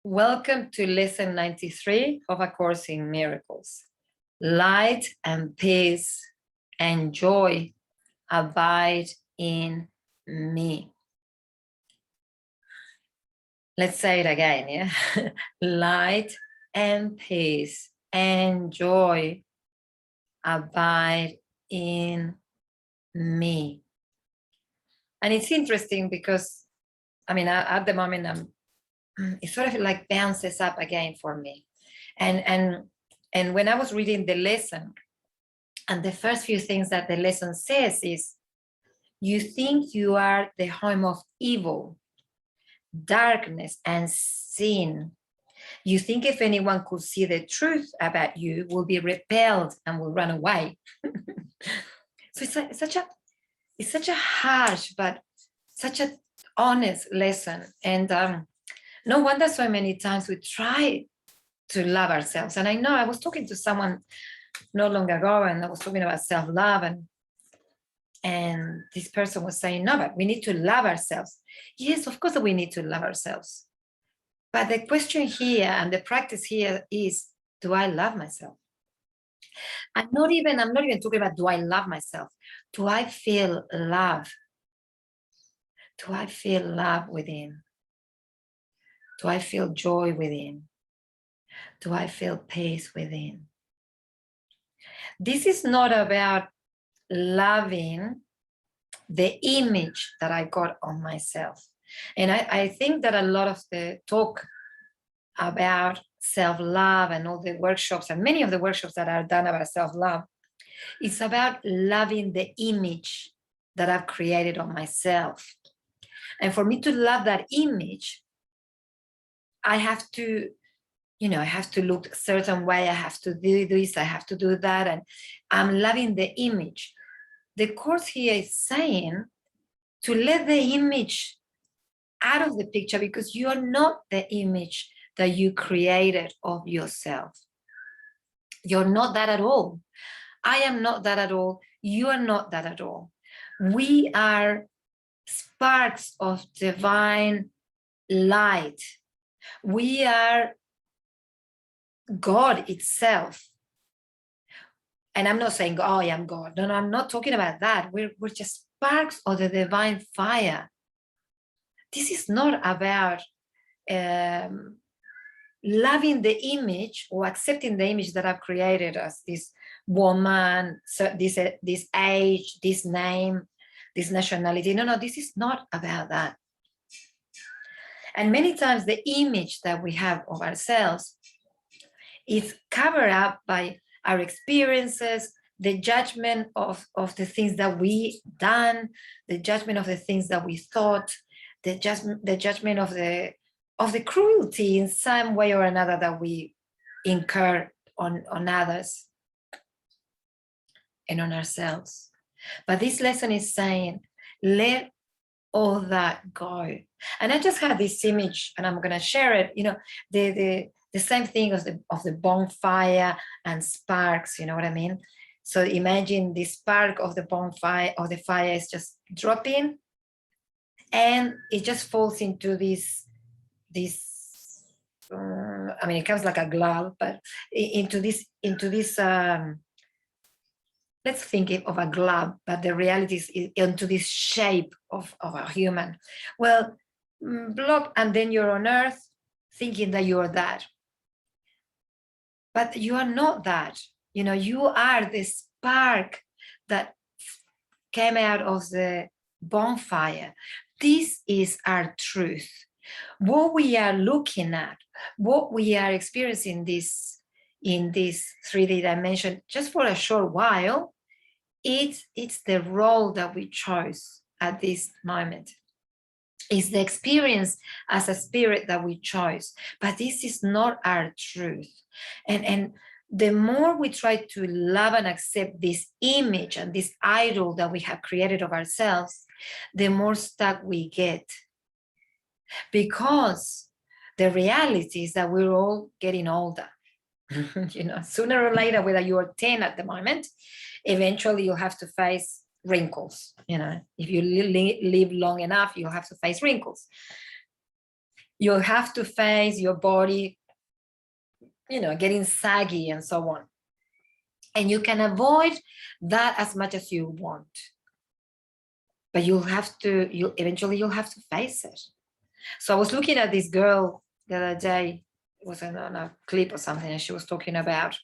Welcome to lesson 93 of A Course in Miracles. Light and peace and joy abide in me. Let's say it again, yeah? Light and peace and joy abide in me. And it's interesting because, at the moment, it sort of like bounces up again for me. And when I was reading the lesson, and the first few things that the lesson says is, you think you are the home of evil, darkness, and sin. You think if anyone could see the truth about you, will be repelled and will run away. So it's such a harsh, but such an honest lesson. And no wonder so many times we try to love ourselves. And I know I was talking to someone not long ago, and I was talking about self-love, and this person was saying, no, but we need to love ourselves. Yes, of course we need to love ourselves. But the question here and the practice here is, do I love myself? I'm not even talking about, do I love myself? Do I feel love? Do I feel love within? Do I feel joy within? Do I feel peace within? This is not about loving the image that I got on myself. And I think that a lot of the talk about self-love and all the workshops, and many of the workshops that are done about self-love, it's about loving the image that I've created on myself. And for me to love that image, I have to look a certain way. I have to do this, I have to do that. And I'm loving the image. The Course here is saying to let the image out of the picture, because you are not the image that you created of yourself. You're not that at all. I am not that at all. You are not that at all. We are sparks of divine light. We are God itself. And I'm not saying, oh, I am God. No, I'm not talking about that. We're just sparks of the divine fire. This is not about loving the image or accepting the image that I've created as this woman, so this age, this name, this nationality. No, this is not about that. And many times the image that we have of ourselves is covered up by our experiences, the judgment of the things that we done, the judgment of the things that we thought, the judgment of the cruelty in some way or another that we incur on others and on ourselves. But this lesson is saying, let all that go. And I just had this image, and I'm going to share it. The same thing of the bonfire and sparks. You know what I mean? So imagine the spark of the bonfire, of the fire, is just dropping, and it just falls into this. It comes like a glove, but into this. Let's think of a glove, but the reality is into this shape of a human. Well, block, and then you're on earth thinking that you are that. But you are not that. You are the spark that came out of the bonfire. This is our truth. What we are looking at, what we are experiencing in this 3D dimension, just for a short while, it's the role that we chose at this moment. It's the experience as a spirit that we chose, but this is not our truth. And the more we try to love and accept this image and this idol that we have created of ourselves, the more stuck we get. Because the reality is that we're all getting older. Sooner or later, whether you are 10 at the moment, eventually you'll have to face wrinkles. If you live long enough, you'll have to face wrinkles. You'll have to face your body, getting saggy and so on. And you can avoid that as much as you want. But you'll have to, eventually you'll have to face it. So I was looking at this girl the other day, it was on a clip or something, and she was talking about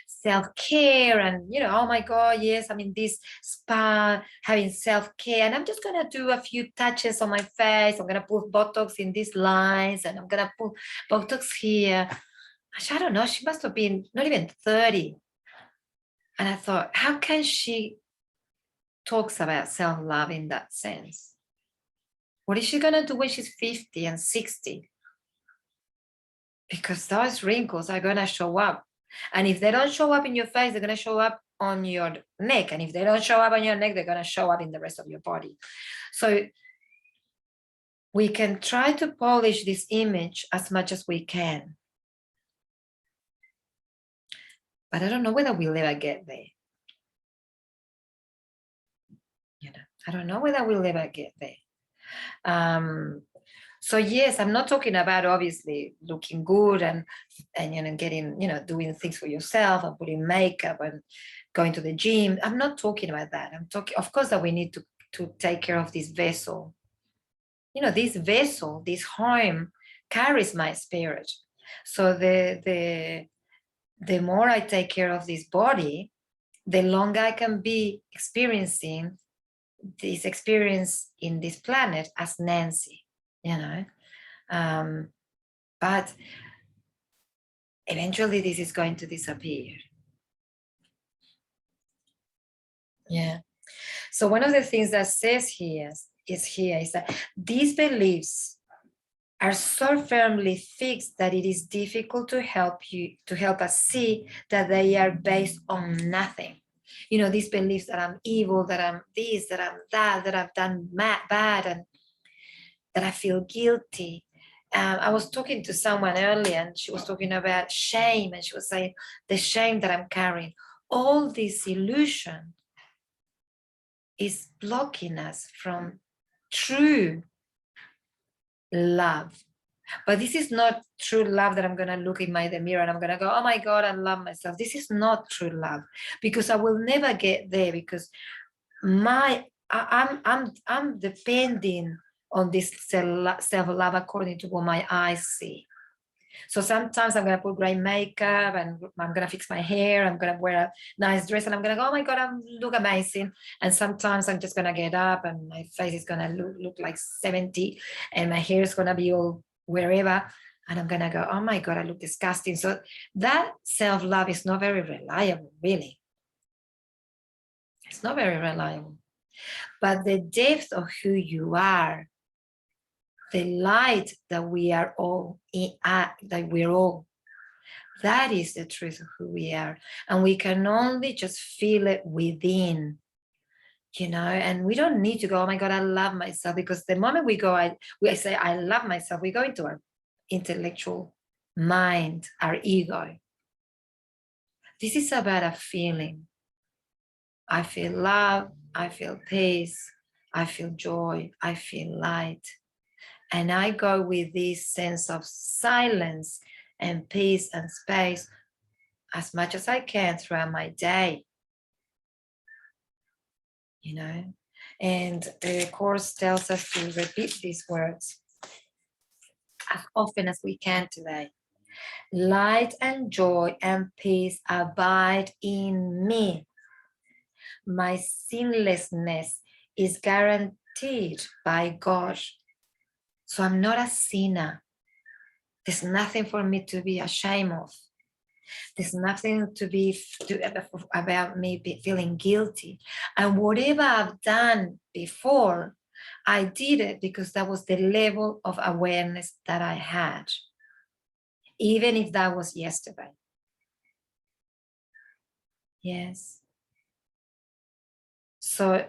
self-care and, oh my God, yes, I'm in this spa having self-care, and I'm just going to do a few touches on my face. I'm going to put Botox in these lines, and I'm going to put Botox here. I don't know, she must have been not even 30. And I thought, how can she talks about self-love in that sense? What is she going to do when she's 50 and 60? Because those wrinkles are going to show up. And if they don't show up in your face, they're going to show up on your neck. And if they don't show up on your neck, they're going to show up in the rest of your body. So we can try to polish this image as much as we can. But I don't know whether we'll ever get there. I don't know whether we'll ever get there. So yes, I'm not talking about obviously looking good and getting, doing things for yourself and putting makeup and going to the gym. I'm not talking about that. I'm talking, of course, that we need to take care of this vessel. This vessel, this home carries my spirit. So the more I take care of this body, the longer I can be experiencing this experience in this planet as Nancy, but eventually this is going to disappear. Yeah. So one of the things that says here is that these beliefs are so firmly fixed that it is difficult to help us see that they are based on nothing. These beliefs that I'm evil, that I'm this, that I'm that I've done bad, and that I feel guilty. I was talking to someone earlier, and she was talking about shame, and she was saying the shame that I'm carrying. All this illusion is blocking us from true love. But this is not true love that I'm going to look in the mirror and I'm going to go, oh my God, I love myself. This is not true love, because I will never get there, because I'm depending on this self-love according to what my eyes see. So sometimes I'm going to put great makeup and I'm going to fix my hair. I'm going to wear a nice dress and I'm going to go, oh my God, I look amazing. And sometimes I'm just going to get up and my face is going to look like 70 and my hair is going to be all wherever. And I'm going to go, oh my God, I look disgusting. So that self-love is not very reliable, really. It's not very reliable. But the depth of who you are, the light that we are all that is the truth of who we are. And we can only just feel it within, and we don't need to go, oh my God, I love myself, because the moment we say, I love myself, we go into our intellectual mind, our ego. This is about a feeling. I feel love, I feel peace, I feel joy, I feel light. And I go with this sense of silence and peace and space as much as I can throughout my day. And the Course tells us to repeat these words as often as we can today. Light and joy and peace abide in me. My sinlessness is guaranteed by God. So I'm not a sinner. There's nothing for me to be ashamed of. There's nothing about me feeling guilty. And whatever I've done before, I did it because that was the level of awareness that I had, even if that was yesterday. Yes. So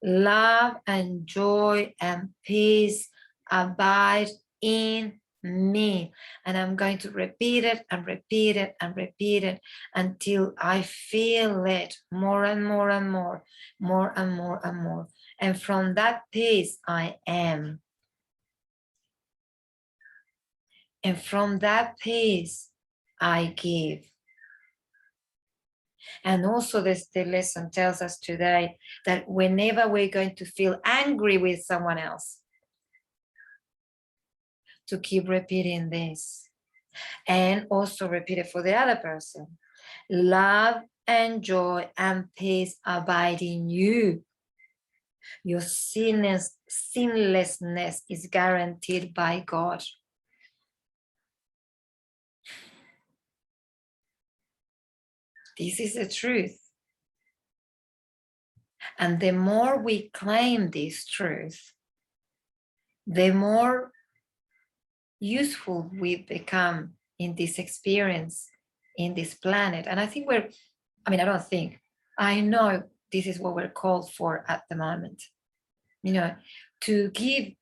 love and joy and peace abide in me. And I'm going to repeat it and repeat it and repeat it until I feel it more and more and more, more and more and more. And from that peace, I am. And from that peace, I give. And also the lesson tells us today that whenever we're going to feel angry with someone else, to keep repeating this. And also repeat it for the other person. Love and joy and peace abide in you. Your sinlessness is guaranteed by God. This is the truth. And the more we claim this truth, the more useful we become in this experience, in this planet. And I think I know this is what we're called for at the moment. To give,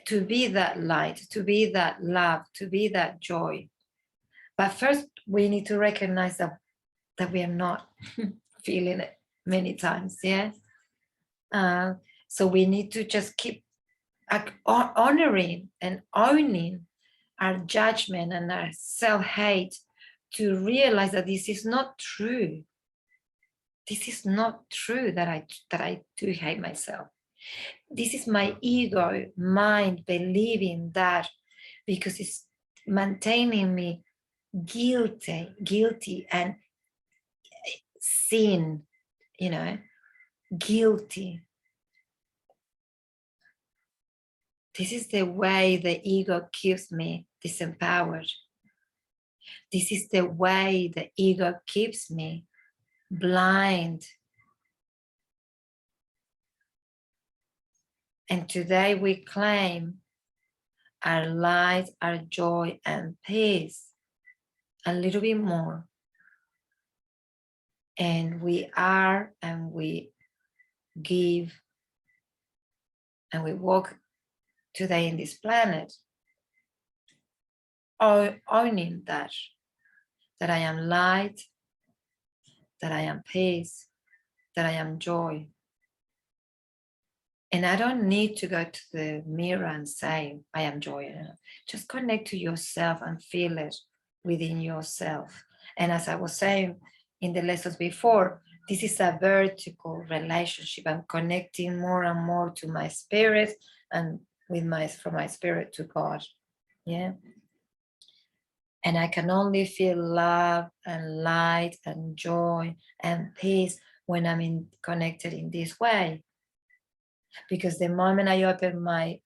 to be that light, to be that love, to be that joy. But first, we need to recognize that we are not feeling it many times, yeah? So we need to just keep honoring and owning our judgment and our self-hate, to realize that this is not true. This is not true that I do hate myself. This is my ego mind believing that, because it's maintaining me guilty and sin, guilty. This is the way the ego keeps me disempowered. This is the way the ego keeps me blind. And today we claim our light, our joy and peace a little bit more. And we are, and we give, and we walk today in this planet, owning that I am light, that I am peace, that I am joy. And I don't need to go to the mirror and say, I am joy. Just connect to yourself and feel it within yourself. And as I was saying in the lessons before, this is a vertical relationship. I'm connecting more and more to my spirit, and from my spirit to God. Yeah. And I can only feel love and light and joy and peace when I'm connected in this way. Because the moment I open my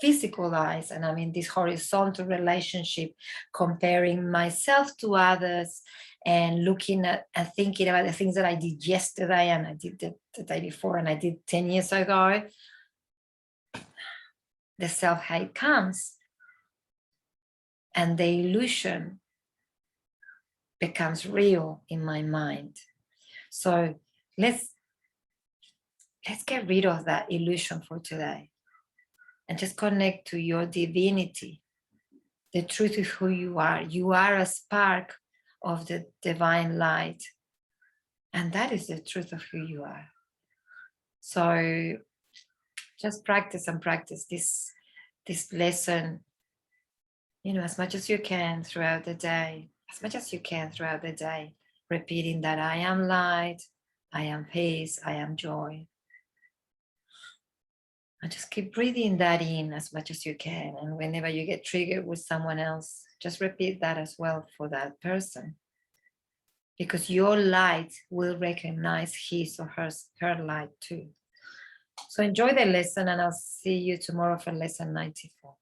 physical eyes and I'm in this horizontal relationship, comparing myself to others and looking at and thinking about the things that I did yesterday and I did the day before and I did 10 years ago, the self-hate comes and the illusion becomes real in my mind. So let's get rid of that illusion for today and just connect to your divinity, the truth of who you are. You are a spark of the divine light, and that is the truth of who you are. So just practice and practice this lesson, as much as you can throughout the day, repeating that I am light, I am peace, I am joy. And just keep breathing that in as much as you can. And whenever you get triggered with someone else, just repeat that as well for that person. Because your light will recognize his or her light too. So enjoy the lesson, and I'll see you tomorrow for lesson 94.